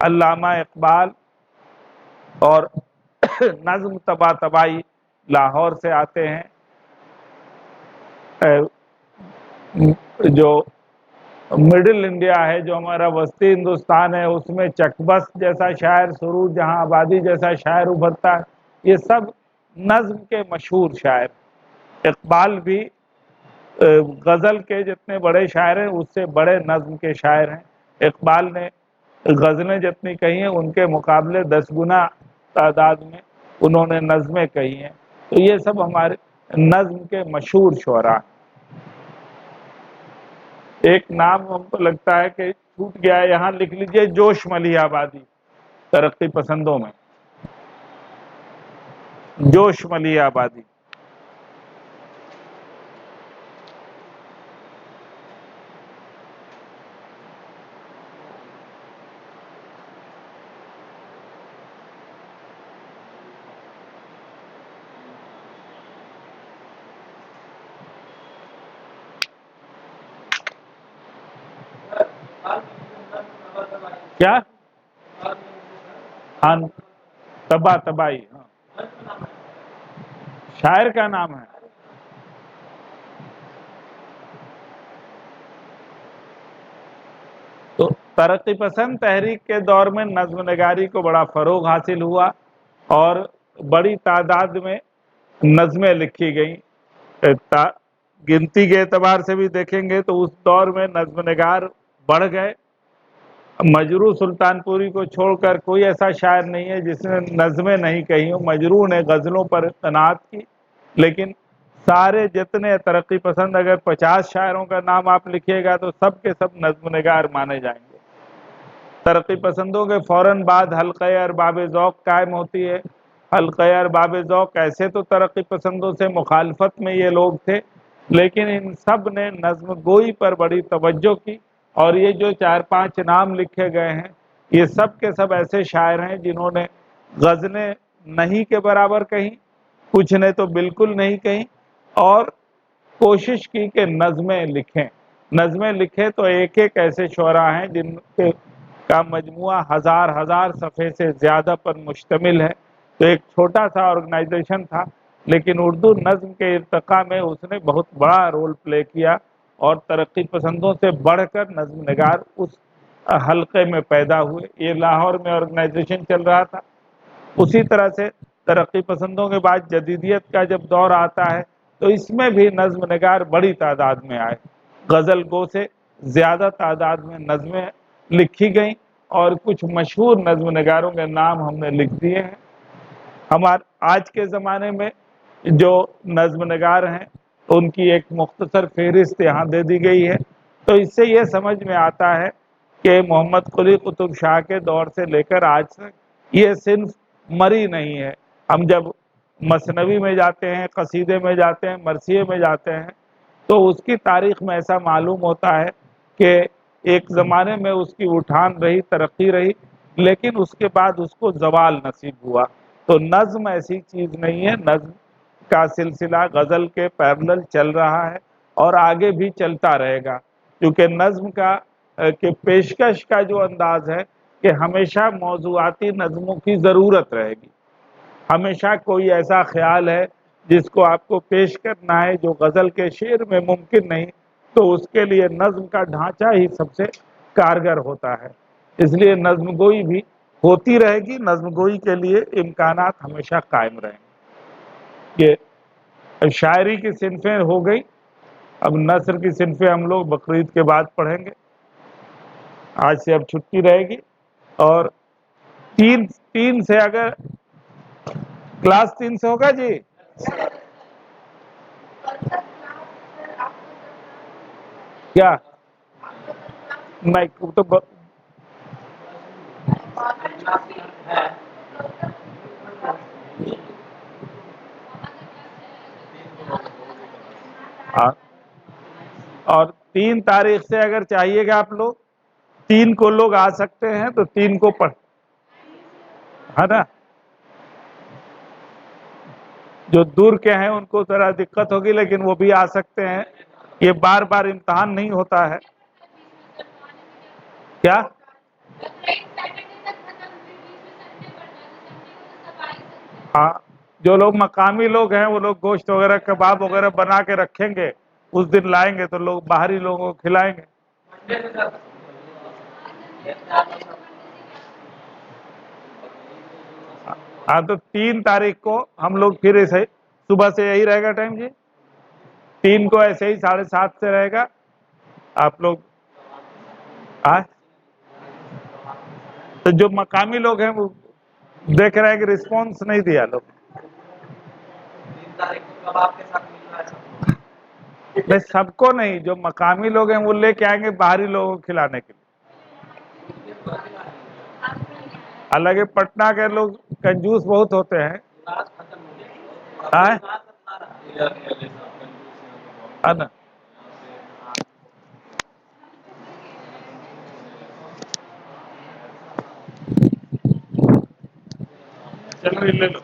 علامہ اقبال اور نظم طباطبائی لاہور سے آتے ہیں. جو مڈل انڈیا ہے، جو ہمارا وسطی ہندوستان ہے، اس میں چکبس جیسا شاعر، سروج جہاں آبادی جیسا شاعر ابھرتا ہے. یہ سب نظم کے مشہور شاعر. اقبال بھی غزل کے جتنے بڑے شاعر ہیں اس سے بڑے نظم کے شاعر ہیں. اقبال نے غزلیں جتنی کہی ہیں ان کے مقابلے 10 گنا تعداد میں انہوں نے نظمیں کہی ہیں. تو یہ سب ہمارے نظم کے مشہور شعراء ہیں. ایک نام ہم کو لگتا ہے کہ چھوٹ گیا ہے، یہاں لکھ لیجئے، جوش ملی آبادی ترقی پسندوں میں. جوش ملی آبادی. کیا؟ ہاں، طباطبائی. ہاں، شاعر کا نام ہے. تو ترقی پسند تحریک کے دور میں نظم نگاری کو بڑا فروغ حاصل ہوا اور بڑی تعداد میں نظمیں لکھی گئیں. گنتی کے اعتبار سے بھی دیکھیں گے تو اس دور میں نظم نگار بڑھ گئے. مجروح سلطان پوری کو چھوڑ کر کوئی ایسا شاعر نہیں ہے جس نے نظمیں نہیں کہی ہوں. مجروح نے غزلوں پر قناعت کی، لیکن سارے جتنے ترقی پسند اگر 50 شاعروں کا نام آپ لکھیے گا تو سب کے سب نظم نگار مانے جائیں گے. ترقی پسندوں کے فوراً بعد حلقہ ارباب ذوق قائم ہوتی ہے. حلقہ ارباب ذوق ایسے تو ترقی پسندوں سے مخالفت میں یہ لوگ تھے، لیکن ان سب نے نظم گوئی پر بڑی توجہ کی، اور یہ جو 4-5 نام لکھے گئے ہیں یہ سب کے سب ایسے شاعر ہیں جنہوں نے غزلیں نہیں کے برابر کہیں، کچھ نے تو بالکل نہیں کہیں، اور کوشش کی کہ نظمیں لکھیں. نظمیں لکھیں تو ایک ایک ایسے شعراء ہیں جن کا مجموعہ ہزار صفحے سے زیادہ پر مشتمل ہے. تو ایک چھوٹا سا آرگنائزیشن تھا، لیکن اردو نظم کے ارتقاء میں اس نے بہت بڑا رول پلے کیا، اور ترقی پسندوں سے بڑھ کر نظم نگار اس حلقے میں پیدا ہوئے. یہ لاہور میں آرگنائزیشن چل رہا تھا. اسی طرح سے ترقی پسندوں کے بعد جدیدیت کا جب دور آتا ہے تو اس میں بھی نظم نگار بڑی تعداد میں آئے. غزل گو سے زیادہ تعداد میں نظمیں لکھی گئیں، اور کچھ مشہور نظم نگاروں کے نام ہم نے لکھ دیے ہیں. ہمارے آج کے زمانے میں جو نظم نگار ہیں ان کی ایک مختصر فہرست یہاں دے دی گئی ہے. تو اس سے یہ سمجھ میں آتا ہے کہ محمد قلی قطب شاہ کے دور سے لے کر آج تک یہ صنف مری نہیں ہے. ہم جب مثنوی میں جاتے ہیں، قصیدے میں جاتے ہیں، مرثیے میں جاتے ہیں، تو اس کی تاریخ میں ایسا معلوم ہوتا ہے کہ ایک زمانے میں اس کی اٹھان رہی، ترقی رہی، لیکن اس کے بعد اس کو زوال نصیب ہوا. تو نظم ایسی چیز نہیں ہے. نظم کا سلسلہ غزل کے پیرلل چل رہا ہے اور آگے بھی چلتا رہے گا، کیونکہ نظم کا کہ پیشکش کا جو انداز ہے کہ ہمیشہ موضوعاتی نظموں کی ضرورت رہے گی. ہمیشہ کوئی ایسا خیال ہے جس کو آپ کو پیش کرنا ہے جو غزل کے شعر میں ممکن نہیں، تو اس کے لیے نظم کا ڈھانچہ ہی سب سے کارگر ہوتا ہے. اس لیے نظم گوئی بھی ہوتی رہے گی. نظم گوئی کے لیے امکانات ہمیشہ قائم رہیں گے. یہ شاعری کی صنفیں ہو گئی. اب نثر کی صنفیں ہم لوگ بقرعید کے بعد پڑھیں گے. آج سے اب چھٹی رہے گی، اور تین سے اگر کلاس 3 سے ہوگا جی. کیا میں تو اور 3 تاریخ سے اگر چاہیے گا آپ لوگ 3 کو لوگ آ سکتے ہیں تو 3 کو پڑھ ہے نا. جو دور کے ہیں ان کو ذرا دقت ہوگی، لیکن وہ بھی آ سکتے ہیں. یہ بار بار امتحان نہیں ہوتا ہے. کیا ہاں جو لوگ مقامی لوگ ہیں وہ لوگ گوشت وغیرہ کباب وغیرہ بنا کے رکھیں گے، اس دن لائیں گے تو لوگ باہری لوگوں کو کھلائیں گے۔ ہاں تو 3 تاریخ کو ہم لوگ پھر ایسے صبح سے یہی رہے گا ٹائم جی، 3 کو ایسے ہی 7:30 سے رہے گا آپ لوگ۔ تو جو مقامی لوگ ہیں وہ دیکھ رہے ہیں کہ رسپانس نہیں دیا لوگ، نہیں سب کو نہیں، جو مقامی لوگ ہیں وہ لے کے آئیں گے باہری لوگوں کو کھلانے کے لیے۔ حالانکہ پٹنہ کے لوگ کنجوس بہت ہوتے ہیں، ہے نا؟ چلو لے لو۔